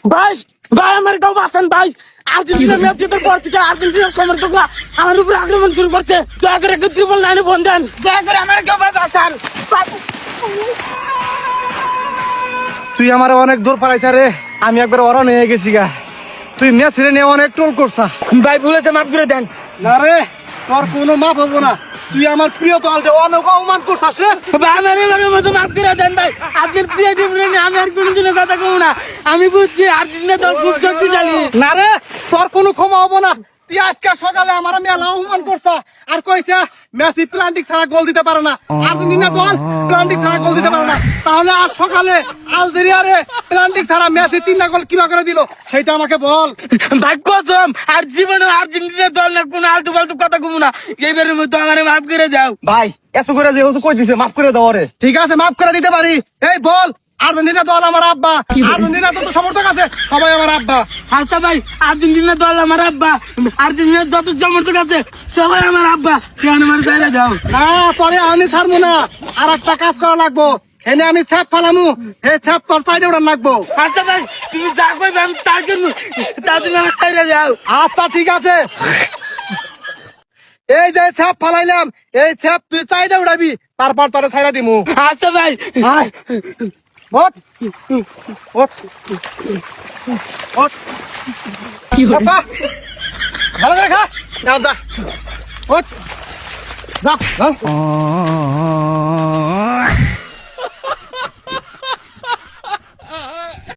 ভাই ভাই আমার গাও বাসেন ভাই। আর্জেন্টিনা ম্যাচ জিতার পর থেকে আর্জেন্টিনার সমর্থকরা আমার উপরে আক্রমণ শুরু করছে। দয়া করে ট্রিপল নাইনে ফোন দেন, দয়া করে আমার গাও বাঁচান। তুই আমার অনেক দূর পালাইছ রে, আমি একবার অরণ হয়ে গেছি গা। তুই মেসিরে নিয়ে অনেক টোল করছা। ভাই ভুলেছে, মাফ করে দেন। না রে, তোর কোনো মাপ হবো না। তুই আমার প্রিয় দলকে অনেক অপমান করছাস রে। ভাই আমার এবারের মতো মাফ করে দেন ভাই। আপনার প্রিয় টিম নিয়ে আমি আর কোনোদিনও কথা কমু না। আমি বুঝছি আর্জেন্টিনা দল খুব শক্তিশালী। না রে, তোর কোনো ক্ষমা হবো না। তুই আজকে সকালে আমার মেলা অপমান করছা আর কইছা মেসি প্লান্টিক ছাড়া গোল দিতে পারে না, আর্জেন্টিনা দল প্লান্টিক ছাড়া গোল দিতে পারে না। তাহলে আজ সকালে আলজেরিয়ারে প্লান্টিক ছাড়া মেসি 3টা গোল কিভাবে করে দিল সেটা আমাকে বল। ভাই কসম আর জীবনে আর্জেন্টিনা দল না কোনো আলতু ফালতু কথা কমু না। এইবারের মতো আমার মাফ করে দাও ভাই এত করে যেহেতু কই দিছে মাফ করে দাও রে। ঠিক আছে, মাফ করে দিতে পারি। এই বল, আর্জেন্টিনা দল আমার আব্বা, আর্জেন্টিনা যত সমর্থক আছে সবাই আমার আব্বা। আচ্ছা ভাই, আর্জেন্টিনা দল আমার আব্বা, আর্জেন্টিনার যত সমর্থক আছে সবাই আমার আব্বা। কেন আমার চাইলে যাও না, তোরে আমি ছাড়বো না। আর একটা কাজ করা লাগবো, এনে আমি ছাপ ফালামু, এই ছাপ তোর সাইডে ওটা লাগবো। আচ্ছা ভাই, তুমি যা কইবে আমি তার জন্য, তার জন্য আমার চাইলে যাও। আচ্ছা ঠিক আছে, এই যে ছাপ ফালাইলাম, এই ছাপ তুই সাইডে উড়াবি, তারপর তোরে ছাইরা দিমু। আচ্ছা ভাই, আয়, ওঠ, ওঠ, ওঠ। বাবা, ভালো করে খা, যাও যা, ওঠ, যা, যা।